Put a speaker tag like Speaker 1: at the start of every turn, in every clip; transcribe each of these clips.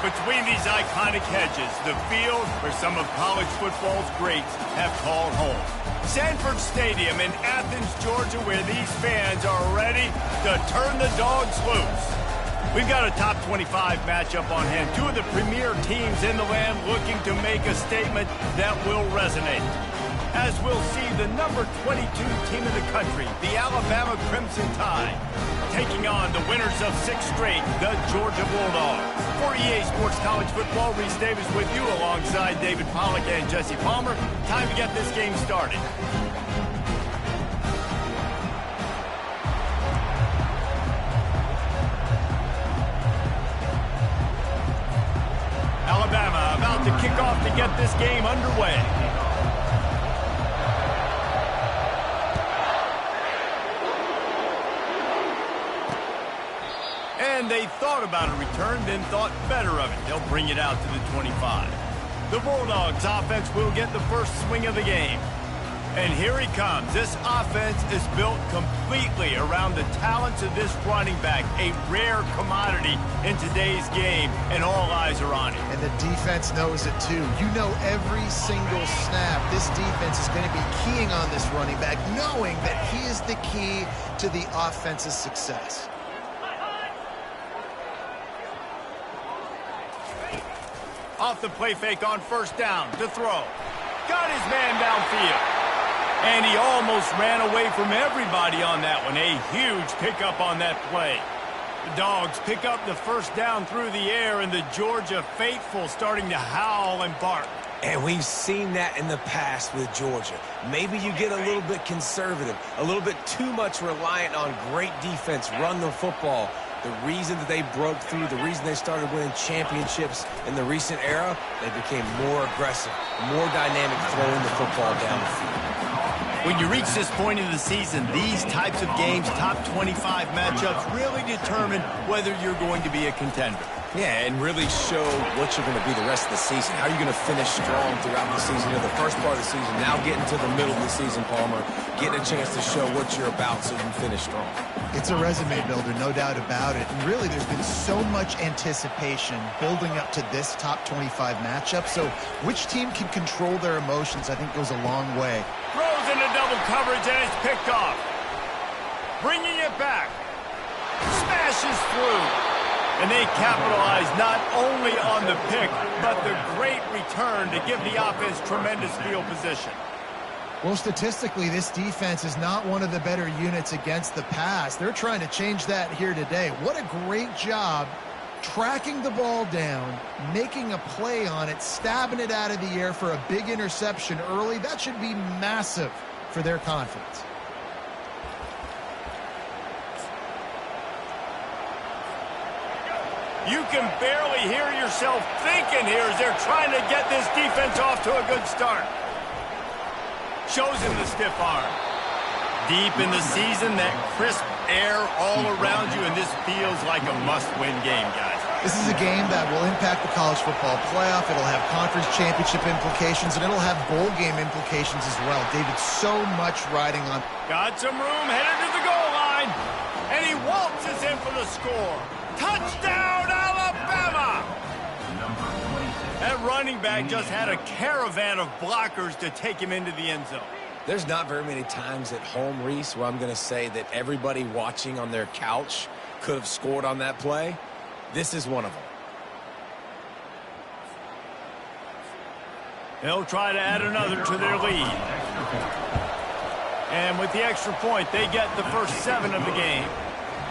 Speaker 1: Between these iconic hedges, the field where some of college football's greats have called home. Sanford Stadium in Athens, Georgia, where these fans are ready to turn the dogs loose. We've got a top 25 matchup on hand. Two of the premier teams in the land looking to make a statement that will resonate. As we'll see the number 22 team in the country, the Alabama Crimson Tide, taking on the winners of 6 straight, the Georgia Bulldogs. For EA Sports College Football, Reese Davis with you alongside David Pollack and Jesse Palmer. Time to get this game started. Alabama about to kick off to get this game underway. And they thought about a return, then thought better of it. They'll bring it out to the 25. The Bulldogs offense will get the first swing of the game. And here he comes. This offense is built completely around the talents of this running back, a rare commodity in today's game, and all eyes are on him.
Speaker 2: And the defense knows it too. You know every single snap, this defense is going to be keying on this running back, knowing that he is the key to the offense's success.
Speaker 1: Off the play fake on first down to throw. Got his man downfield. And he almost ran away from everybody on that one. A huge pickup on that play. The Dogs pick up the first down through the air, and the Georgia faithful starting to howl and bark.
Speaker 3: And we've seen that in the past with Georgia. Maybe you get a little bit conservative, a little bit too much reliant on great defense, run the football. The reason that they broke through, the reason they started winning championships in the recent era, they became more aggressive, more dynamic throwing the football down the field.
Speaker 1: When you reach this point in the season, these types of games, top 25 matchups, really determine whether you're going to be a contender.
Speaker 3: Yeah, and really show what you're going to be the rest of the season. How are you going to finish strong throughout the season? You know, the first part of the season, now getting to the middle of the season, Palmer, getting a chance to show what you're about so you can finish strong.
Speaker 2: It's a resume builder, no doubt about it. And really, there's been so much anticipation building up to this top 25 matchup. So which team can control their emotions, I think, goes a long way.
Speaker 1: Throws into double coverage, and it's picked off. Bringing it back. Smashes through. And they capitalize not only on the pick, but the great return to give the offense tremendous field position.
Speaker 2: Well, statistically, this defense is not one of the better units against the pass. They're trying to change that here today. What a great job tracking the ball down, making a play on it, stabbing it out of the air for a big interception early. That should be massive for their confidence.
Speaker 1: You can barely hear yourself thinking here as they're trying to get this defense off to a good start. Shows him the stiff arm. Deep in the season, that crisp air all around you, and this feels like a must-win game, guys.
Speaker 2: This is a game that will impact the college football playoff. It'll have conference championship implications, and it'll have bowl game implications as well. David, so much riding on.
Speaker 1: Got some room, headed to the goal line, and he waltzes in for the score. Touchdown, Alabama! That running back just had a caravan of blockers to take him into the end zone.
Speaker 3: There's not very many times at home, Reese, where I'm going to say that everybody watching on their couch could have scored on that play. This is one of them.
Speaker 1: They'll try to add another to their lead. And with the extra point, they get the first 7 of the game.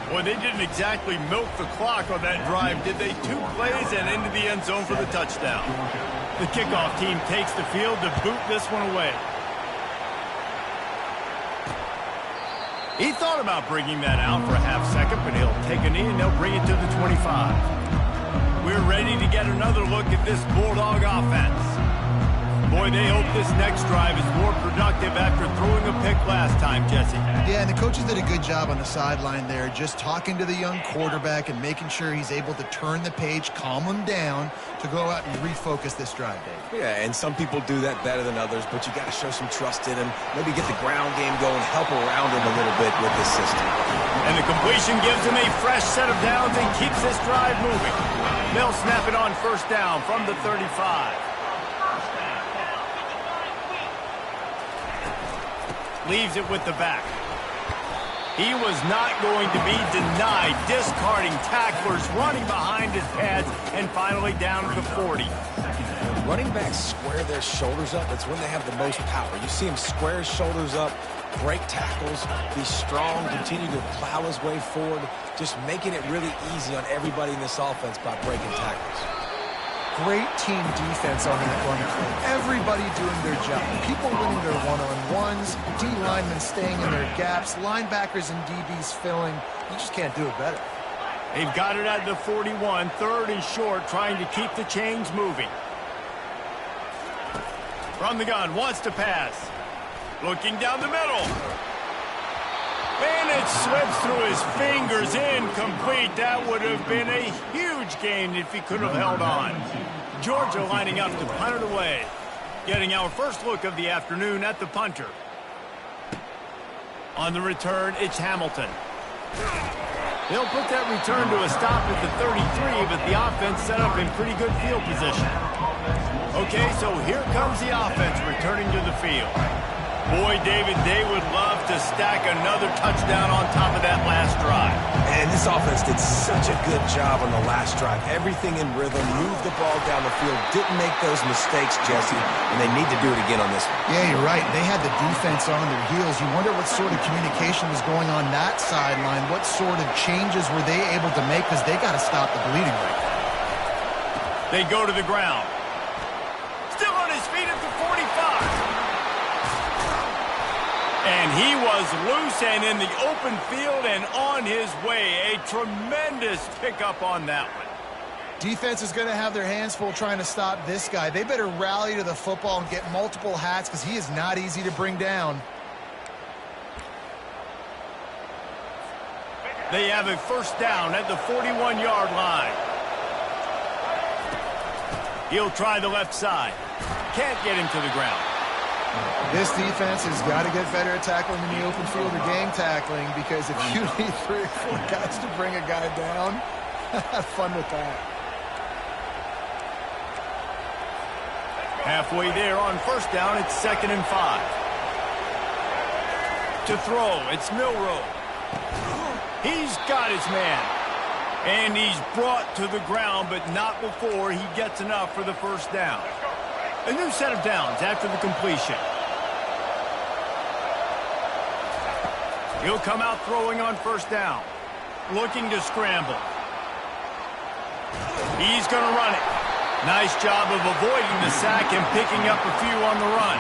Speaker 1: Boy, they didn't exactly milk the clock on that drive, did they? 2 plays and into the end zone for the touchdown. The kickoff team takes the field to boot this one away. He thought about bringing that out for a half second, but he'll take a knee and they'll bring it to the 25. We're ready to get another look at this Bulldog offense. Boy, they hope this next drive is more productive after throwing a pick last time, Jesse.
Speaker 2: Yeah, and the coaches did a good job on the sideline there, just talking to the young quarterback and making sure he's able to turn the page, calm him down to go out and refocus this drive, Dave.
Speaker 3: Yeah, and some people do that better than others, but you got to show some trust in him. Maybe get the ground game going, help around him a little bit with this system.
Speaker 1: And the completion gives him a fresh set of downs and keeps this drive moving. They'll snap it on first down from the 35. Leaves it with the back. He was not going to be denied, discarding tacklers, running behind his pads, and finally down to the 40.
Speaker 3: When running backs square their shoulders up, that's when they have the most power. You see him square his shoulders up, break tackles, be strong, continue to plow his way forward, just making it really easy on everybody in this offense by breaking tackles.
Speaker 2: Great team defense on that run play. Everybody doing their job. People winning their one-on-ones, D linemen staying in their gaps, linebackers and DBs filling. You just can't do it better.
Speaker 1: They've got it at the 41, third and short, trying to keep the chains moving. From the gun, wants to pass. Looking down the middle. And it slips through his fingers, incomplete. That would have been a huge gain if he could have held on. Georgia lining up to punt it away. Getting our first look of the afternoon at the punter. On the return, it's Hamilton. They'll put that return to a stop at the 33, but the offense set up in pretty good field position. Okay, so here comes the offense returning to the field. Boy, David, they would love to stack another touchdown on top of that last drive.
Speaker 3: And this offense did such a good job on the last drive. Everything in rhythm, moved the ball down the field, didn't make those mistakes, Jesse, and they need to do it again on this one.
Speaker 2: Yeah, you're right. They had the defense on their heels. You wonder what sort of communication was going on that sideline. What sort of changes were they able to make, because they got to stop the bleeding right now.
Speaker 1: They go to the ground. Still on his feet at the 45. And he was loose and in the open field and on his way. A tremendous pickup on that one.
Speaker 2: Defense is going to have their hands full trying to stop this guy. They better rally to the football and get multiple hats, because he is not easy to bring down.
Speaker 1: They have a first down at the 41-yard line. He'll try the left side. Can't get him to the ground.
Speaker 2: This defense has got to get better at tackling in the open field or gang tackling, because if you need 3 or 4 guys to bring a guy down, have fun with that.
Speaker 1: Halfway there on first down, it's 2nd and 5. To throw, it's Milroe. He's got his man. And he's brought to the ground, but not before he gets enough for the first down. A new set of downs after the completion. He'll come out throwing on first down. Looking to scramble. He's going to run it. Nice job of avoiding the sack and picking up a few on the run.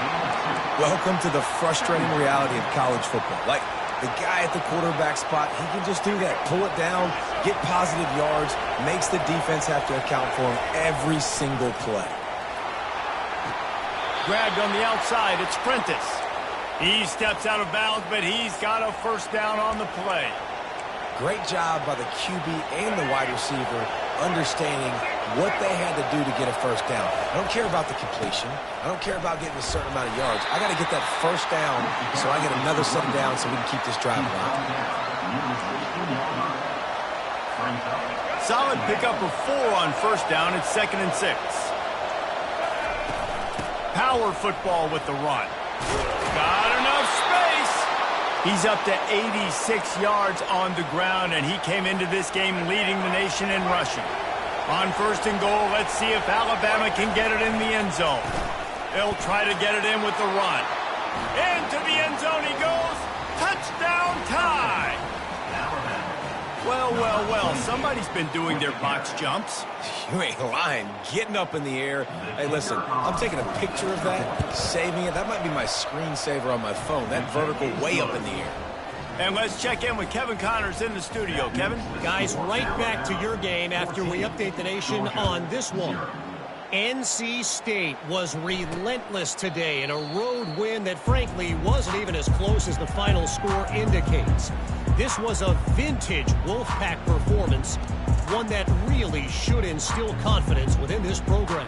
Speaker 3: Welcome to the frustrating reality of college football. Like, the guy at the quarterback spot, he can just do that. Pull it down, get positive yards, makes the defense have to account for him every single play.
Speaker 1: Grabbed on the outside, it's Prentice. He steps out of bounds, but he's got a first down on the play.
Speaker 3: Great job by the QB and the wide receiver understanding what they had to do to get a first down. I don't care about the completion. I don't care about getting a certain amount of yards. I got to get that first down so I get another set of downs so we can keep this drive alive.
Speaker 1: Solid pickup of 4 on first down. It's 2nd and 6. Power football with the run. Got enough space. He's up to 86 yards on the ground, and he came into this game leading the nation in rushing. On first and goal, let's see if Alabama can get it in the end zone. They'll try to get it in with the run. Into the end zone he goes. Touchdown tie. Well, well, well, somebody's been doing their box jumps.
Speaker 3: You ain't lying. Getting up in the air. Hey, listen, I'm taking a picture of that, saving it. That might be my screensaver on my phone. That vertical way up in the air.
Speaker 1: And let's check in with Kevin Connors in the studio. Kevin?
Speaker 4: Guys, right back to your game after we update the nation on this one. NC State was relentless today in a road win that, frankly, wasn't even as close as the final score indicates. This was a vintage Wolfpack performance, one that really should instill confidence within this program.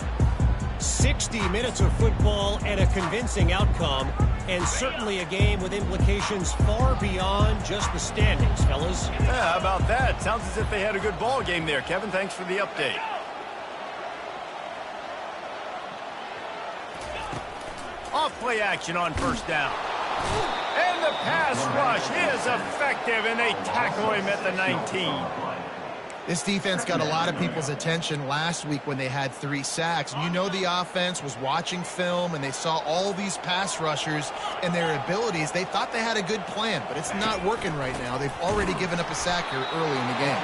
Speaker 4: 60 minutes of football and a convincing outcome, and certainly a game with implications far beyond just the standings, fellas.
Speaker 1: Yeah, how about that? Sounds as if they had a good ball game there. Kevin, thanks for the update. play action on first down. And the pass rush is effective, and they tackle him at the 19.
Speaker 2: This defense got a lot of people's attention last week when they had 3 sacks. And you know the offense was watching film, and they saw all these pass rushers and their abilities. They thought they had a good plan, but it's not working right now. They've already given up a sack here early in the game.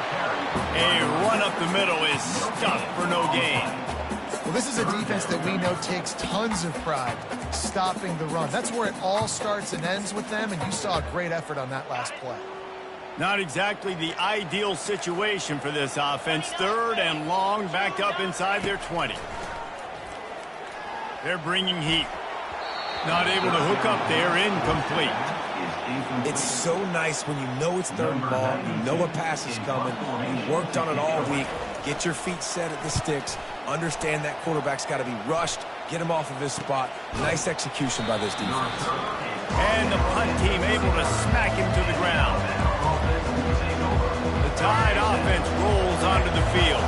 Speaker 1: A run up the middle is stuffed for no gain.
Speaker 2: Well, this is a defense that we know takes tons of pride stopping the run. That's where it all starts and ends with them, and you saw a great effort on that last play.
Speaker 1: Not exactly the ideal situation for this offense. 3rd and long, backed up inside their 20. They're bringing heat. Not able to hook up there, incomplete.
Speaker 3: It's so nice when you know it's 3rd and long, you know a pass is coming, you worked on it all week, get your feet set at the sticks, understand that quarterback's got to be rushed, get him off of his spot. Nice execution by this defense.
Speaker 1: And the punt team able to smack him to the ground. The Tide offense rolls onto the field.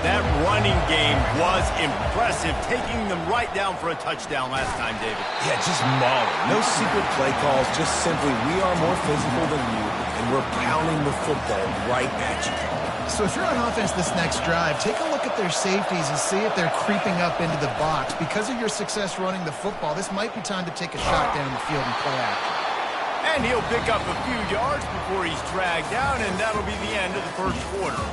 Speaker 1: That running game was impressive, taking them right down for a touchdown last time, David.
Speaker 3: Yeah, just mauling. No secret play calls, just simply we are more physical than you, and we're pounding the football right at you.
Speaker 2: So if you're on offense this next drive, take a look at their safeties and see if they're creeping up into the box. Because of your success running the football, this might be time to take a shot down the field and play action.
Speaker 1: And he'll pick up a few yards before he's dragged down, and that'll be the end of the first quarter.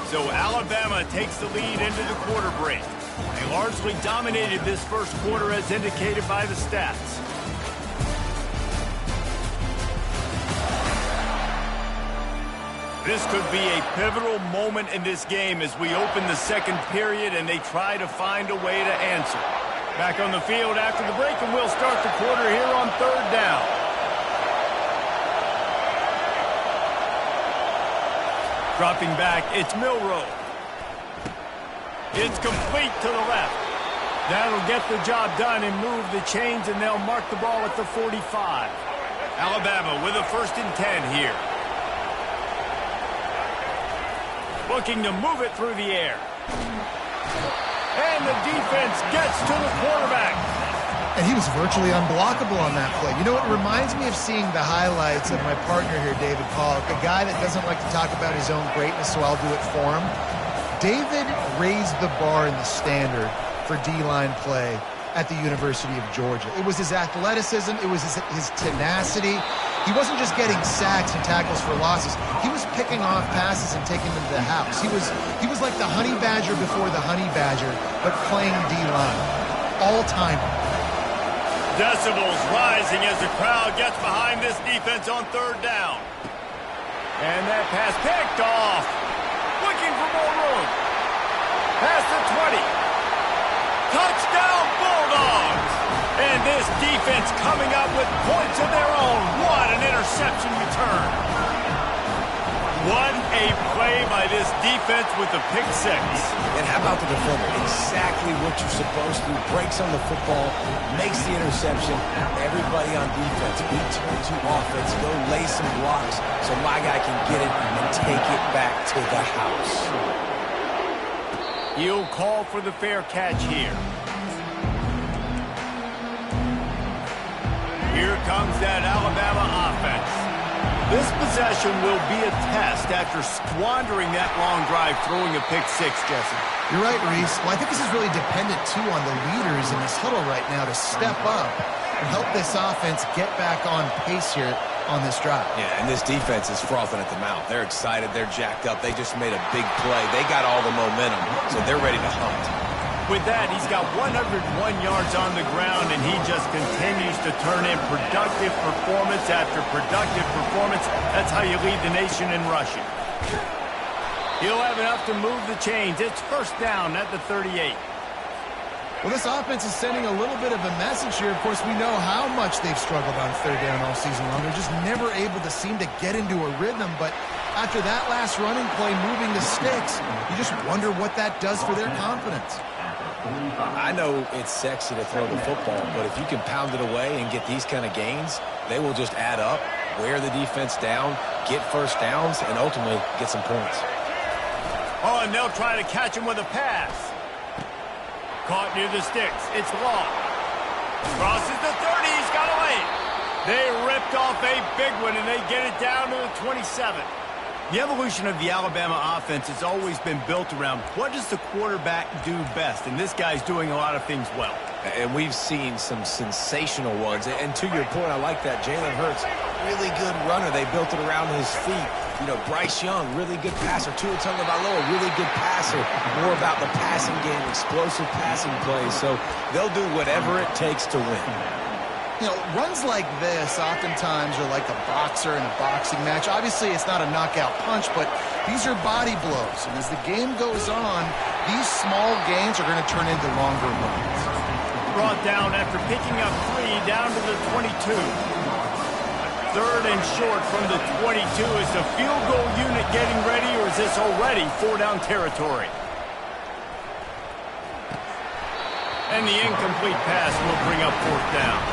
Speaker 1: So Alabama takes the lead into the quarter break. They largely dominated this first quarter as indicated by the stats. This could be a pivotal moment in this game as we open the second period and they try to find a way to answer. Back on the field after the break, and we'll start the quarter here on 3rd down. Dropping back, it's Milroe. It's complete to the left. That'll get the job done and move the chains, and they'll mark the ball at the 45. Alabama with a 1st and 10 here. Looking to move it through the air. And the defense gets to the quarterback.
Speaker 2: And he was virtually unblockable on that play. You know, it reminds me of seeing the highlights of my partner here, David Pollock, a guy that doesn't like to talk about his own greatness, so I'll do it for him. David raised the bar in the standard for D-line play at the University of Georgia. It was his athleticism. It was his tenacity. He wasn't just getting sacks and tackles for losses. He was picking off passes and taking them to the house. He was like the honey badger before the honey badger, but playing D-line. All-time.
Speaker 1: Decibels rising as the crowd gets behind this defense on 3rd down. And that pass picked off. Looking for more room. Past the 20. Touchdown Bulldogs. And this defense coming up with points of their own. What an interception return. What a play by this defense with the pick 6.
Speaker 3: And how about the defender? Exactly what you're supposed to. Breaks on the football, makes the interception. Everybody on defense, we turn to offense, go lay some blocks so my guy can get it and take it back to the house.
Speaker 1: He'll call for the fair catch here. Here comes that Alabama offense. This possession will be a test after squandering that long drive throwing a pick 6, Jesse.
Speaker 2: You're right, Reese. Well, I think this is really dependent, too, on the leaders in this huddle right now to step up and help this offense get back on pace here on this drive.
Speaker 3: Yeah, and this defense is frothing at the mouth. They're excited. They're jacked up. They just made a big play. They got all the momentum, so they're ready to hunt.
Speaker 1: With that, he's got 101 yards on the ground, and he just continues to turn in productive performance after productive performance. That's how you lead the nation in rushing. He'll have enough to move the chains. It's 1st down at the 38.
Speaker 2: Well, this offense is sending a little bit of a message here. Of course, we know how much they've struggled on 3rd down all season long. They're just never able to seem to get into a rhythm, but after that last running play moving the sticks, you just wonder what that does for their confidence.
Speaker 3: I know it's sexy to throw the football, but if you can pound it away and get these kind of gains, they will just add up, wear the defense down, get 1st downs, and ultimately get some points.
Speaker 1: Oh, and they'll try to catch him with a pass. Caught near the sticks. It's Law. Crosses the 30. He's got away. They ripped off a big one, and they get it down to the 27. The evolution of the Alabama offense has always been built around what does the quarterback do best, and this guy's doing a lot of things well.
Speaker 3: And we've seen some sensational ones. And to your point, I like that. Jalen Hurts, really good runner. They built it around his feet. You know, Bryce Young, really good passer. Tua Tagovailoa, really good passer. More about the passing game, explosive passing plays. So they'll do whatever it takes to win.
Speaker 2: You know, runs like this oftentimes are like a boxer in a boxing match. Obviously, it's not a knockout punch, but these are body blows. And as the game goes on, these small gains are going to turn into longer runs.
Speaker 1: Brought down after picking up 3 down to the 22. 3rd and short from the 22. Is the field goal unit getting ready, or is this already 4-down territory? And the incomplete pass will bring up 4th down.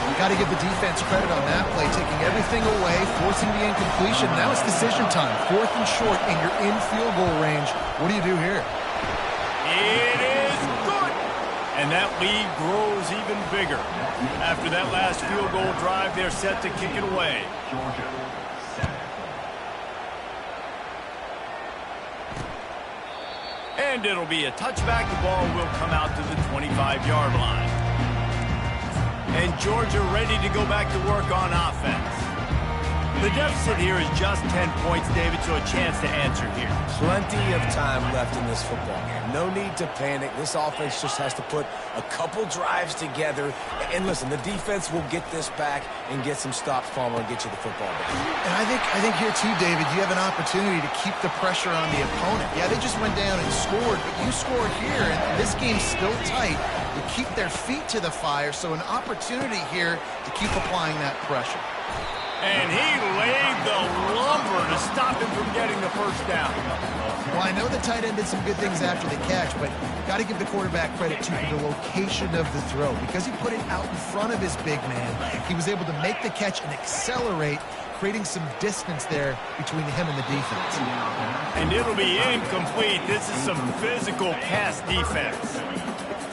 Speaker 2: You got to give the defense credit on that play, taking everything away, forcing the incompletion. Now it's decision time. 4th and short, and you're in field goal range. What do you do here?
Speaker 1: It is good. And that lead grows even bigger. After that last field goal drive, they're set to kick it away. And it'll be a touchback. The ball will come out to the 25-yard line. And Georgia ready to go back to work on offense. The deficit here is just 10 points, David, so a chance to answer here.
Speaker 3: Plenty of time left in this football game. No need to panic. This offense just has to put a couple drives together. And listen, the defense will get this back and get some stops, Palmer, and get you the football back.
Speaker 2: And I think here too, David, you have an opportunity to keep the pressure on the opponent. Yeah, they just went down and scored, but you score here, and this game's still tight. You keep their feet to the fire, so an opportunity here to keep applying that pressure.
Speaker 1: And he laid the lumber to stop him from getting the 1st down.
Speaker 2: Well, I know the tight end did some good things after the catch, but got to give the quarterback credit too for the location of the throw. Because he put it out in front of his big man, he was able to make the catch and accelerate, creating some distance there between him and the defense.
Speaker 1: And it'll be incomplete. This is some physical pass defense.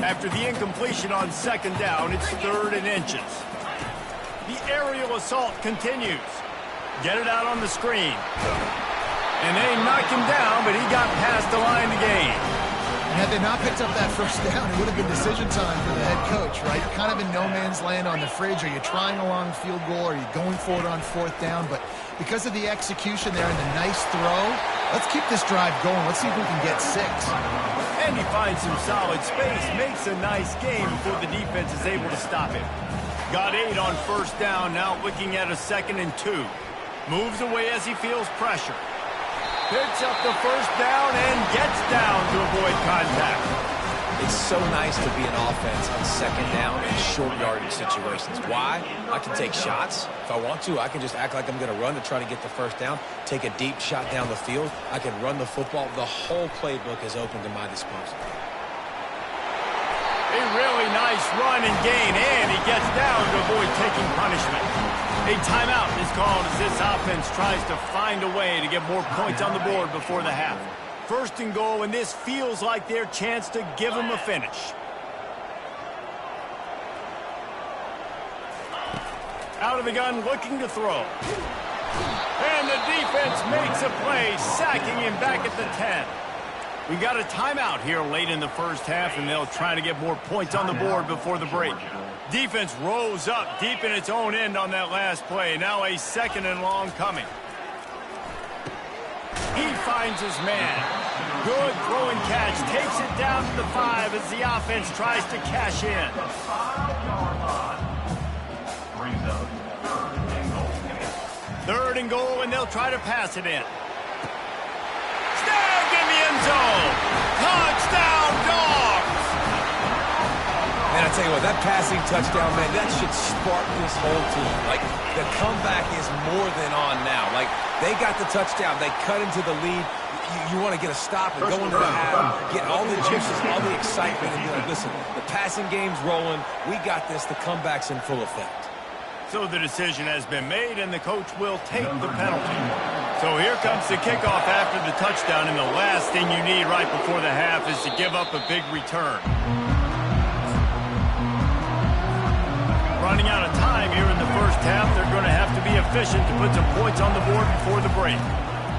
Speaker 1: After the incompletion on 2nd down, it's 3rd and inches. The aerial assault continues. Get it out on the screen. And they knocked him down, but he got past the line to gain.
Speaker 2: And had they not picked up that 1st down, it would have been decision time for the head coach, right? Kind of in no man's land on the fridge. Are you trying a long field goal? Are you going for it on 4th down? But because of the execution there and the nice throw, let's keep this drive going. Let's see if we can get 6.
Speaker 1: And he finds some solid space, makes a nice game before the defense is able to stop him. Got 8 on 1st down, now looking at a 2nd and 2. Moves away as he feels pressure. Picks up the 1st down and gets down to avoid contact.
Speaker 3: It's so nice to be an offense on 2nd down in short yardage situations. Why? I can take shots. If I want to, I can just act like I'm going to run to try to get the 1st down, take a deep shot down the field. I can run the football. The whole playbook is open to my disposal.
Speaker 1: A really nice run and gain, and he gets down to avoid taking punishment. A timeout is called as this offense tries to find a way to get more points on the board before the half. 1st and goal, and this feels like their chance to give them a finish. Out of the gun, looking to throw. And the defense makes a play, sacking him back at the 10. We got a timeout here late in the 1st half, and they'll try to get more points on the board before the break. Defense rose up deep in its own end on that last play. Now a 2nd and long coming. He finds his man. Good throw and catch. Takes it down to the 5 as the offense tries to cash in. 3rd and goal, and they'll try to pass it in. Snagged in the end zone. Touchdown, Dogs!
Speaker 3: Man, I tell you what, that passing touchdown, man, that should spark this whole team. Like, the comeback is more than on now. Like, they got the touchdown. They cut into the lead. You want to get a stop and go into the half, get all the juices, all the excitement, and be like, listen, the passing game's rolling. We got this. The comeback's in full effect.
Speaker 1: So the decision has been made, and the coach will take the penalty. So here comes the kickoff after the touchdown, and the last thing you need right before the half is to give up a big return. running out of time here in the first half. They're going to have to be efficient to put some points on the board before the break.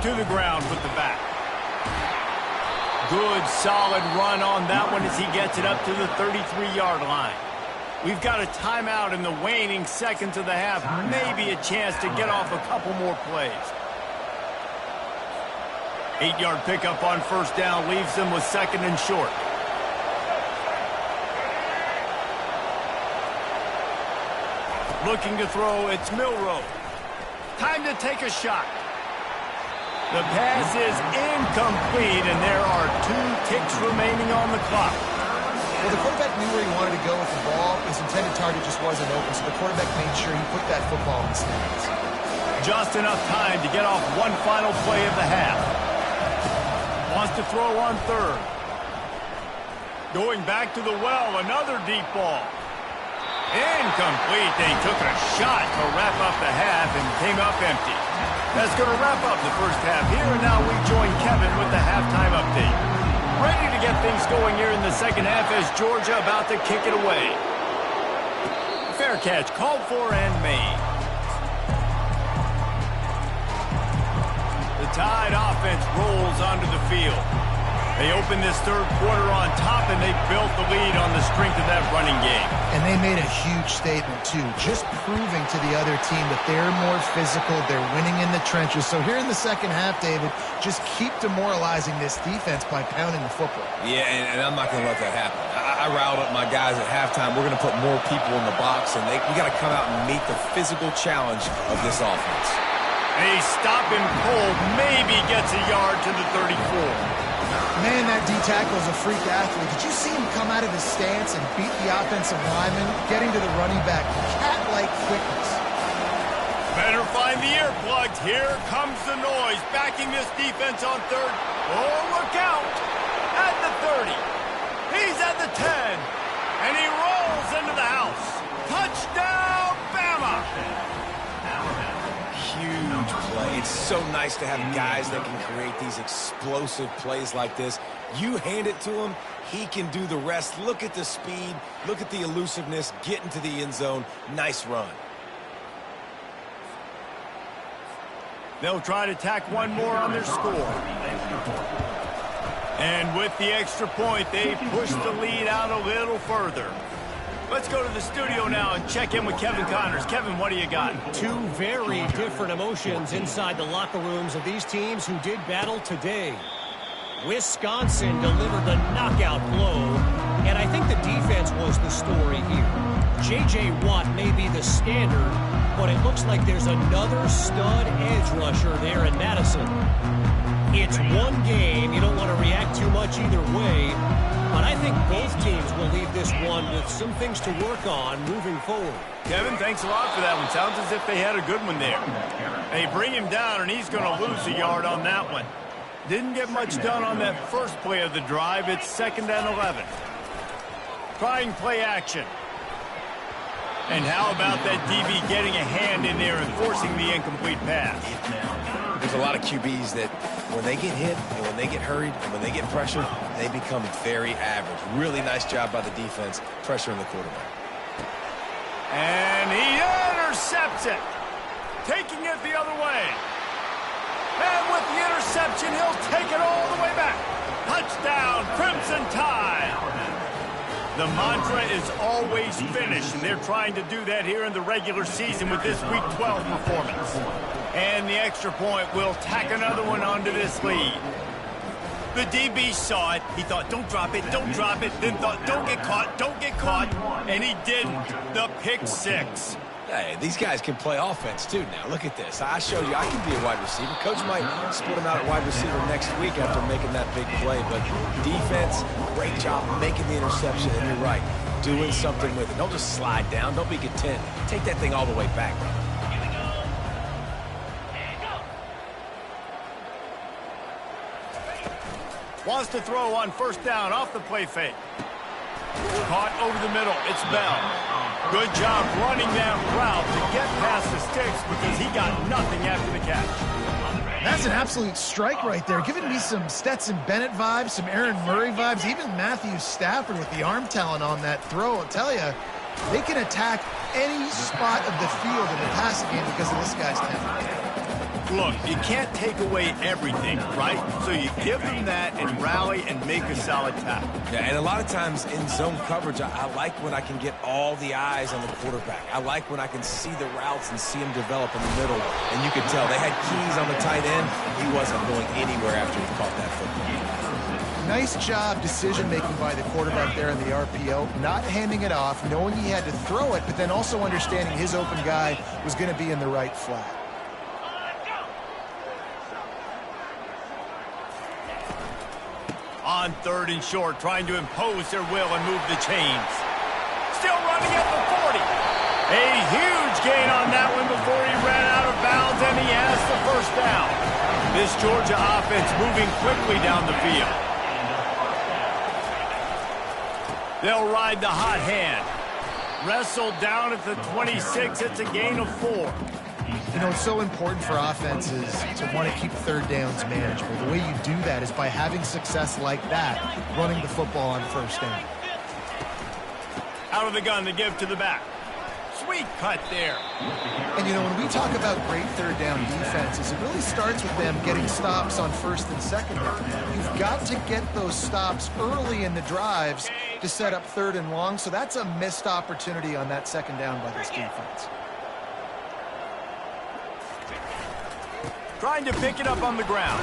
Speaker 1: To the ground with the back. Good, solid run on that one as he gets it up to the 33-yard line. We've got a timeout in the waning seconds of the half. Maybe a chance to get off a couple more plays. 8-yard pickup on first down leaves them with second and short. Looking to throw, it's Milroe. Time to take a shot. The pass is incomplete, and there are 2 ticks remaining on the clock.
Speaker 2: Well, the quarterback knew where he wanted to go with the ball. His intended target just wasn't open, so the quarterback made sure he put that football in the stands.
Speaker 1: Just enough time to get off one final play of the half. Wants to throw on third. Going back to the well, another deep ball. Incomplete. They took a shot to wrap up the half and came up empty. That's going to wrap up the first half here, and now we join Kevin with the halftime update. Ready to get things going here in the second half as Georgia about to kick it away. Fair catch called for and made. The Tide offense rolls onto the field. They open this third quarter on top, and they built the lead on the strength of that running game.
Speaker 2: And they made a huge statement, too, just proving to the other team that they're more physical, they're winning in the trenches. So here in the second half, David, just keep demoralizing this defense by pounding the football.
Speaker 3: Yeah, and I'm not going to let that happen. I riled up my guys at halftime. We're going to put more people in the box, and we got to come out and meet the physical challenge of this offense.
Speaker 1: A stop and pull maybe gets a yard to the 34.
Speaker 2: Man, that D-tackle is a freak athlete. Did you see him come out of his stance and beat the offensive lineman, getting to the running back? Cat-like quickness.
Speaker 1: Better find the earplugs. Here comes the noise. Backing this defense on third. Oh, look out. At the 30. He's at the 10. And he rolls into the house. Touchdown, Bama.
Speaker 3: Huge play. It's so nice to have guys that can create these explosive plays like this. You hand it to him, he can do the rest. Look at the speed. Look at the elusiveness. Get into the end zone. Nice run.
Speaker 1: They'll try to tack one more on their score. And with the extra point, they push the lead out a little further. Let's go to the studio now and check in with Kevin Connors. Kevin, what do you got?
Speaker 4: 2 very different emotions inside the locker rooms of these teams who did battle today. Wisconsin delivered the knockout blow, and I think the defense was the story here. J.J. Watt may be the standard, but it looks like there's another stud edge rusher there in Madison. It's one game. You don't want to react too much either way. But I think both teams will leave this one with some things to work on moving forward.
Speaker 1: Kevin, thanks a lot for that one. Sounds as if they had a good one there. They bring him down, and he's going to lose a yard on that one. Didn't get much done on that first play of the drive. It's 2nd and 11. Trying play action. And how about that DB getting a hand in there and forcing the incomplete pass?
Speaker 3: There's a lot of QBs that when they get hit and when they get hurried and when they get pressured, they become very average. Really nice job by the defense pressuring the quarterback.
Speaker 1: And he intercepts it. Taking it the other way. And with the interception, he'll take it all the way back. Touchdown, Crimson Tide. The mantra is always finish, and they're trying to do that here in the regular season with this Week 12 performance. And the extra point will tack another one onto this lead. The DB saw it. He thought, don't drop it, don't drop it. Then thought, don't get caught, don't get caught. And he didn't. The pick 6.
Speaker 3: Hey, these guys can play offense, too, now. Look at this. I showed you I can be a wide receiver. Coach might split him out at wide receiver next week after making that big play. But defense, great job making the interception. And you're right, doing something with it. Don't just slide down. Don't be content. Take that thing all the way back.
Speaker 1: Wants to throw on first down off the play fake. Caught over the middle. It's Bell. Good job running that route to get past the sticks because he got nothing after the catch.
Speaker 2: That's an absolute strike right there. Giving me some Stetson Bennett vibes, some Aaron Murray vibes, even Matthew Stafford with the arm talent on that throw. I'll tell you, They can attack any spot of the field in the passing game because of this guy's talent.
Speaker 1: Look, you can't take away everything, right? So you give them that and rally and make a solid tackle.
Speaker 3: Yeah, and a lot of times in zone coverage, I like when I can get all the eyes on the quarterback. I like when I can see the routes and see him develop in the middle. And you could tell they had keys on the tight end. He wasn't going anywhere after he caught that football.
Speaker 2: Nice job decision-making by the quarterback there in the RPO, not handing it off, knowing he had to throw it, but then also understanding his open guy was going to be in the right flat.
Speaker 1: On 3rd and short, trying to impose their will and move the chains. Still running at the 40. A huge gain on that one before he ran out of bounds, and he has the first down. This Georgia offense moving quickly down the field. They'll ride the hot hand. Wrestled down at the 26. It's a gain of 4.
Speaker 2: You know, it's so important for offenses to want to keep 3rd downs manageable. The way you do that is by having success like that, running the football on 1st down.
Speaker 1: Out of the gun to give to the back. Sweet cut there.
Speaker 2: And, you know, when we talk about great 3rd down defenses, it really starts with them getting stops on 1st and 2nd down. You've got to get those stops early in the drives to set up 3rd and long, so that's a missed opportunity on that 2nd down by this defense.
Speaker 1: Trying to pick it up on the ground.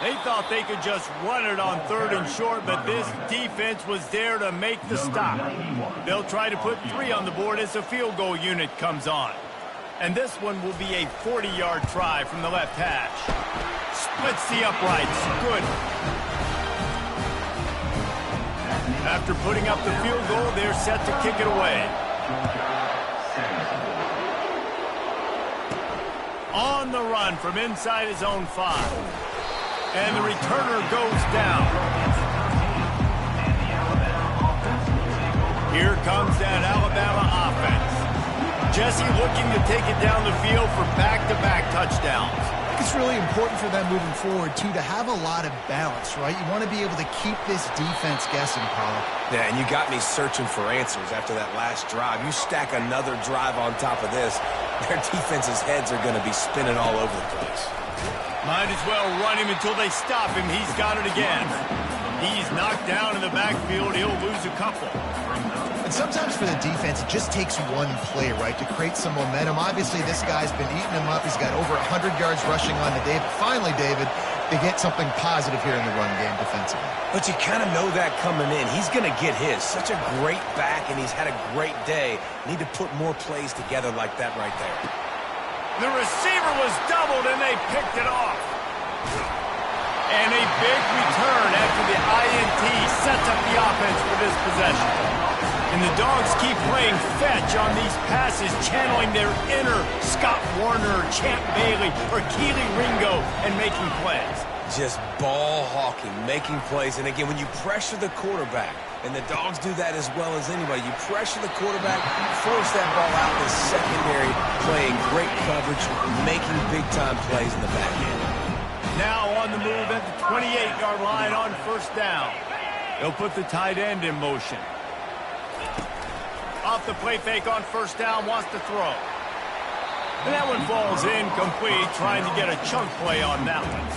Speaker 1: They thought they could just run it on 3rd and short, but this defense was there to make the stop. They'll try to put 3 on the board as the field goal unit comes on. And this one will be a 40-yard try from the left hash. Splits the uprights. Good. After putting up the field goal, they're set to kick it away. On the run from inside his own 5. And the returner goes down. Here comes that Alabama offense. Jesse looking to take it down the field for back-to-back touchdowns.
Speaker 2: I think it's really important for them moving forward, too, to have a lot of balance, right? You want to be able to keep this defense guessing, Paul.
Speaker 3: Yeah, and you got me searching for answers after that last drive. You stack another drive on top of this, their defense's heads are going to be spinning all over the place.
Speaker 1: Might as well run him until they stop him. He's got it again. He's knocked down in the backfield. He'll lose a couple.
Speaker 2: And sometimes for the defense, it just takes one play, right, to create some momentum. Obviously, this guy's been eating him up. He's got over 100 yards rushing on the day. But finally, David, they get something positive here in the run game defensively.
Speaker 3: But you kind of know that coming in. He's going to get his. Such a great back, and he's had a great day. Need to put more plays together like that right there.
Speaker 1: The receiver was doubled, and they picked it off. And a big return after the INT sets up the offense for this possession. And the Dogs keep playing fetch on these passes, channeling their inner Scott Warner, Champ Bailey, or Keely Ringo, and making plays.
Speaker 3: Just ball hawking, making plays. And again, when you pressure the quarterback, and the Dogs do that as well as anybody, you pressure the quarterback, force that ball out in the secondary, playing great coverage, making big-time plays in the back end.
Speaker 1: Now on the move at the 28-yard line on 1st down. They'll put the tight end in motion. Off the play fake on 1st down, wants to throw. And that one falls incomplete, trying to get a chunk play on that one.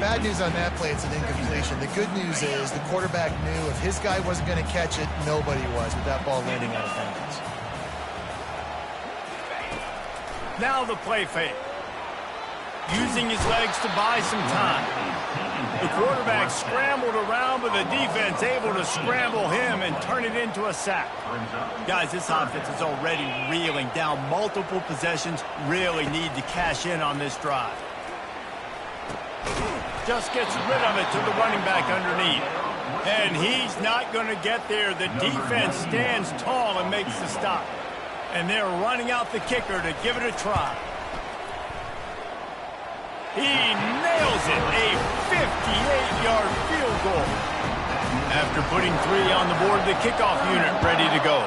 Speaker 2: Bad news on that play, it's an incompletion. The good news is the quarterback knew if his guy wasn't going to catch it, nobody was with that ball landing out of bounds.
Speaker 1: Now the play fake. Using his legs to buy some time. The quarterback scrambled around, but the defense able to scramble him and turn it into a sack. Guys, this offense is already reeling down multiple possessions. Really need to cash in on this drive. Just gets rid of it to the running back underneath. And he's not going to get there. The defense stands tall and makes the stop. And they're running out the kicker to give it a try. He nails it, a 58-yard field goal. After putting 3 on the board, the kickoff unit ready to go.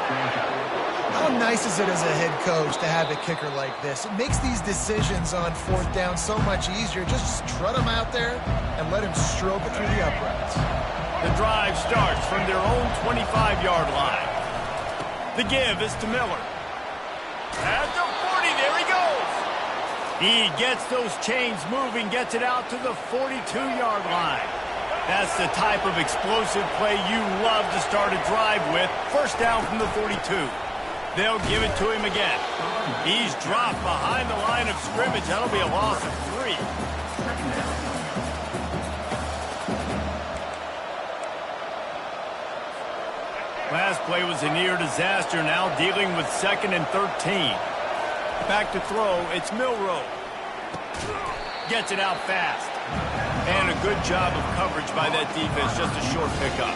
Speaker 2: How nice is it as a head coach to have a kicker like this? It makes these decisions on 4th down so much easier. Just strut him out there and let him stroke it through the uprights.
Speaker 1: The drive starts from their own 25-yard line. The give is to Miller. At the 40, there he goes. He gets those chains moving, gets it out to the 42-yard line. That's the type of explosive play you love to start a drive with. First down from the 42. They'll give it to him again. He's dropped behind the line of scrimmage. That'll be a loss of 3. Last play was a near disaster, now dealing with 2nd and 13. Back to throw, it's Milroe. Gets it out fast. And a good job of coverage by that defense, just a short pickup.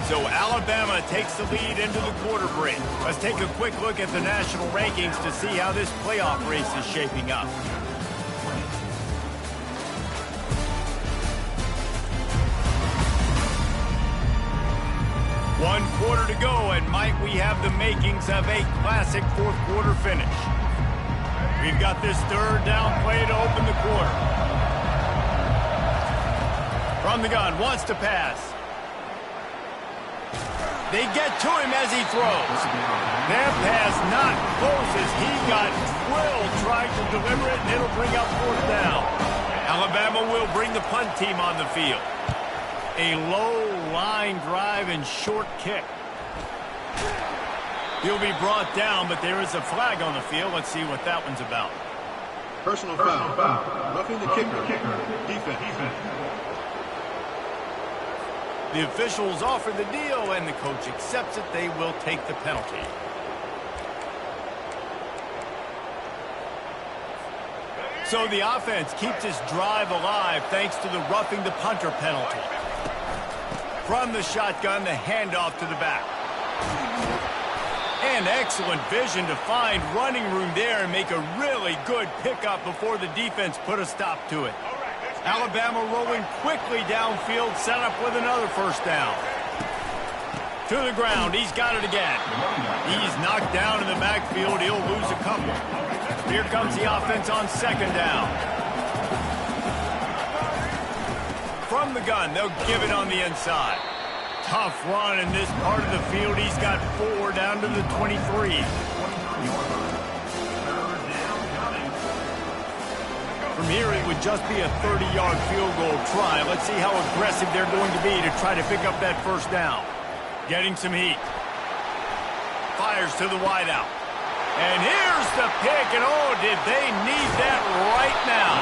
Speaker 1: So Alabama takes the lead into the quarter break. Let's take a quick look at the national rankings to see how this playoff race is shaping up. One quarter to go, and might we have the makings of a classic fourth quarter finish. We've got this third down play to open the quarter. From the gun, wants to pass. They get to him as he throws. That pass not close as he got drilled trying to deliver it, and it'll bring up fourth down. Alabama will bring the punt team on the field. A low line drive and short kick. He'll be brought down, but there is a flag on the field. Let's see what that one's about.
Speaker 5: Personal foul. Roughing the kicker. Defense.
Speaker 1: The officials offer the deal, and the coach accepts it. They will take the penalty. So the offense keeps this drive alive thanks to the roughing the punter penalty. From the shotgun, the handoff to the back. And excellent vision to find running room there and make a really good pickup before the defense put a stop to it. Alabama rolling quickly downfield, set up with another first down. To the ground, he's got it again. He's knocked down in the backfield, he'll lose a couple. Here comes the offense on second down. From the gun, they'll give it on the inside. Tough run in this part of the field. He's got 4 down to the 23. From here, it would just be a 30-yard field goal try. Let's see how aggressive they're going to be to try to pick up that first down. Getting some heat. Fires to the wideout. And here's the pick, and oh, did they need that right now.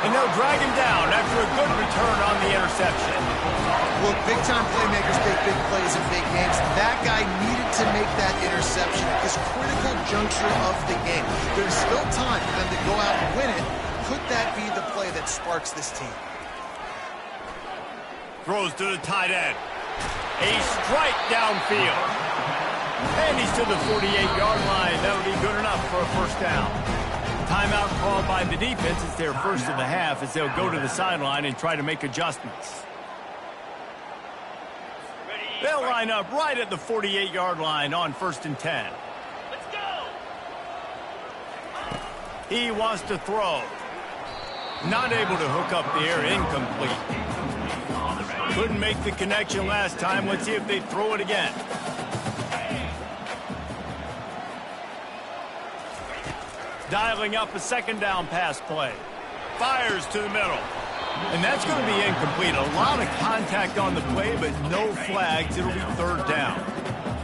Speaker 1: And they'll drag him down after a good return on the interception.
Speaker 2: Look, big-time playmakers make big plays in big games. That guy needed to make that interception at this critical juncture of the game. There's still time for them to go out and win it. Could that be the play that sparks this team?
Speaker 1: Throws to the tight end. A strike downfield. And he's to the 48-yard line. That'll be good enough for a first down. Timeout called by the defense. It's their first of the half as they'll go to the sideline and try to make adjustments. They'll line up right at the 48-yard line on 1st and 10. Let's go! He wants to throw. Not able to hook up there, incomplete. Couldn't make the connection last time. Let's see if they throw it again. Dialing up a second down pass play. Fires to the middle. And that's going to be incomplete. A lot of contact on the play, but no flags. It'll be third down.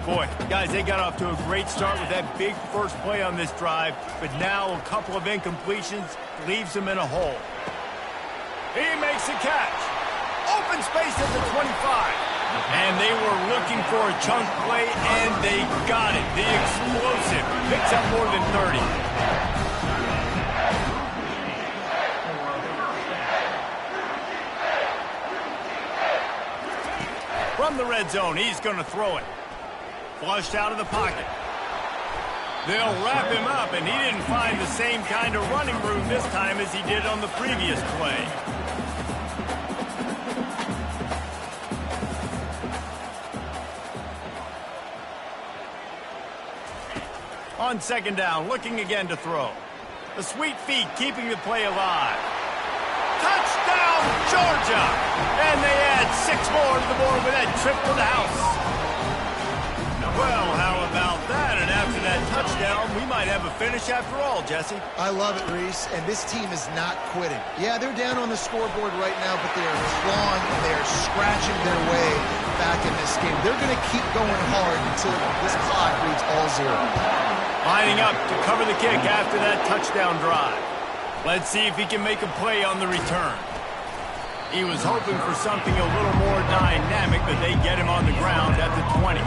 Speaker 1: Boy, guys, they got off to a great start with that big first play on this drive, but now a couple of incompletions leaves them in a hole. He makes a catch. Open space at the 25. And they were looking for a chunk play, and they got it. The explosive picks up more than 30. From the red zone, he's going to throw it. Flushed out of the pocket. They'll wrap him up, and he didn't find the same kind of running room this time as he did on the previous play. On second down, looking again to throw. The sweet feet keeping the play alive. Touchdown, Georgia! And they add 6 more to the board with that trip to the house. Well, how about that? And after that touchdown, we might have a finish after all, Jesse.
Speaker 2: I love it, Reese, and this team is not quitting. Yeah, they're down on the scoreboard right now, but they are clawing and they are scratching their way back in this game. They're going to keep going hard until this clock reads all 0.
Speaker 1: Lining up to cover the kick after that touchdown drive. Let's see if he can make a play on the return. He was hoping for something a little more dynamic, but they get him on the ground at the 20.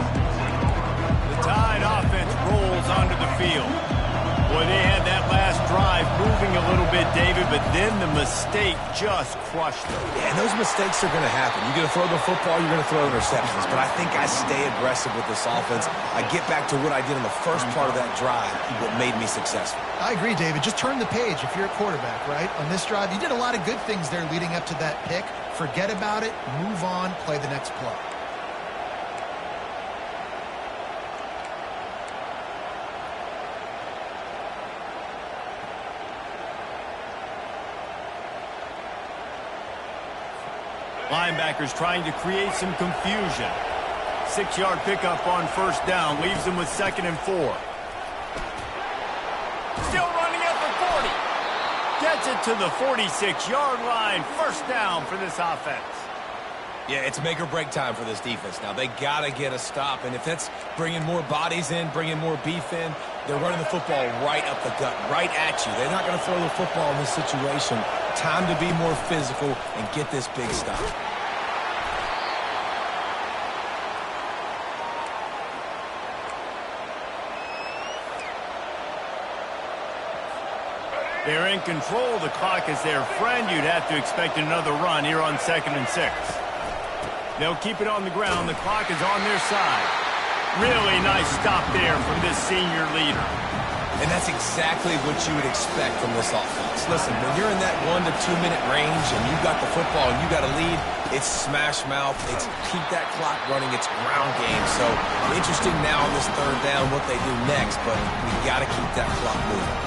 Speaker 1: The Tide offense rolls onto the field. Boy, they had that last drive moving a little bit, David, but then the mistake just crushed them.
Speaker 3: Yeah, and those mistakes are going to happen. You're going to throw the football, you're going to throw interceptions. But I think I stay aggressive with this offense. I get back to what I did in the first part of that drive that made me successful.
Speaker 2: I agree, David. Just turn the page if you're a quarterback, right? On this drive, you did a lot of good things there leading up to that pick. Forget about it, move on, play the next play.
Speaker 1: Linebackers trying to create some confusion. 6-yard pickup on first down leaves them with 2nd and 4. Still running at the 40. Gets it to the 46-yard line. First down for this offense.
Speaker 3: Yeah, it's make or break time for this defense. Now, they got to get a stop, and if that's bringing more bodies in, bringing more beef in, they're running the football right up the gut, right at you. They're not going to throw the football in this situation. Time to be more physical and get this big stop.
Speaker 1: They're in control. The clock is their friend. You'd have to expect another run here on 2nd and 6. They'll keep it on the ground. The clock is on their side. Really nice stop there from this senior leader.
Speaker 3: And that's exactly what you would expect from this offense. Listen, when you're in that 1 to 2 minute range and you got the football and you got a lead, it's smash mouth. It's keep that clock running. It's ground game. So interesting now on this 3rd down what they do next, but we got to keep that clock moving.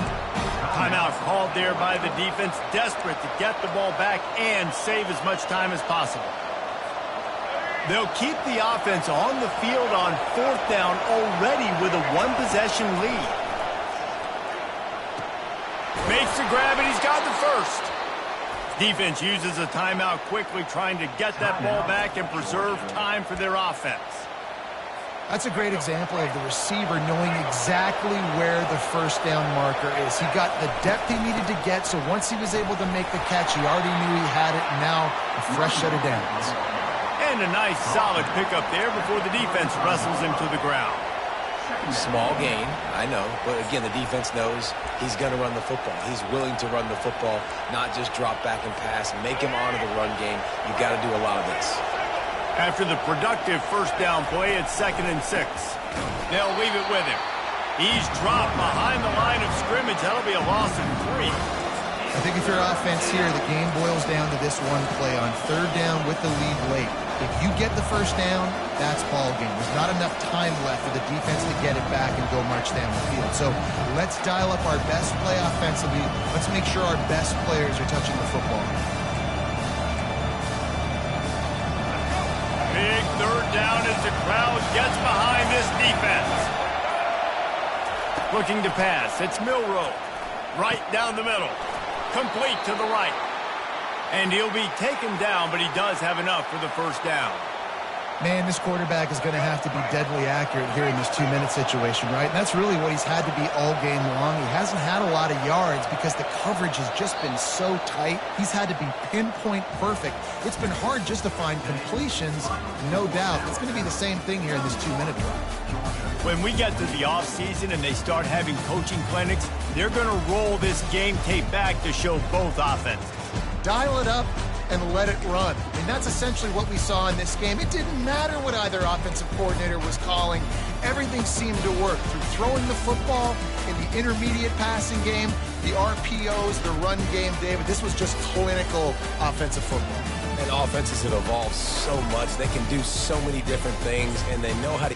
Speaker 1: Timeout called there by the defense, desperate to get the ball back and save as much time as possible. They'll keep the offense on the field on 4th down already with a 1-possession lead. Makes the grab, and he's got the first. Defense uses a timeout quickly, trying to get that ball back and preserve time for their offense.
Speaker 2: That's a great example of the receiver knowing exactly where the first down marker is. He got the depth he needed to get, so once he was able to make the catch, he already knew he had it, and now a fresh set of downs.
Speaker 1: And a nice, solid pickup there before the defense wrestles him to the ground.
Speaker 3: Small gain, I know, but again, the defense knows he's going to run the football. He's willing to run the football, not just drop back and pass, make him honor the run game. You got to do a lot of this.
Speaker 1: After the productive first down play, it's 2nd and 6. They'll leave it with him. He's dropped behind the line of scrimmage. That'll be a loss of 3.
Speaker 2: I think if you're offense here, the game boils down to this one play on 3rd down with the lead late. If you get the first down, that's ball game. There's not enough time left for the defense to get it back and go march down the field. So let's dial up our best play offensively. Let's make sure our best players are touching the football.
Speaker 1: Big 3rd down as the crowd gets behind this defense. Looking to pass. It's Milroe. Right down the middle. Complete to the right. And he'll be taken down, but he does have enough for the first down.
Speaker 2: Man, this quarterback is going to have to be deadly accurate here in this 2-minute situation, right? And that's really what he's had to be all game long. He hasn't had a lot of yards because the coverage has just been so tight. He's had to be pinpoint perfect. It's been hard just to find completions, no doubt. It's going to be the same thing here in this 2-minute drive.
Speaker 1: When we get to the offseason and they start having coaching clinics, they're going to roll this game tape back to show both offenses.
Speaker 2: Dial it up and let it run. I mean, that's essentially what we saw in this game. It didn't matter what either offensive coordinator was calling. Everything seemed to work through throwing the football in the intermediate passing game, the RPOs, the run game, David. This was just clinical offensive football.
Speaker 3: And offenses have evolved so much. They can do so many different things, and they know how to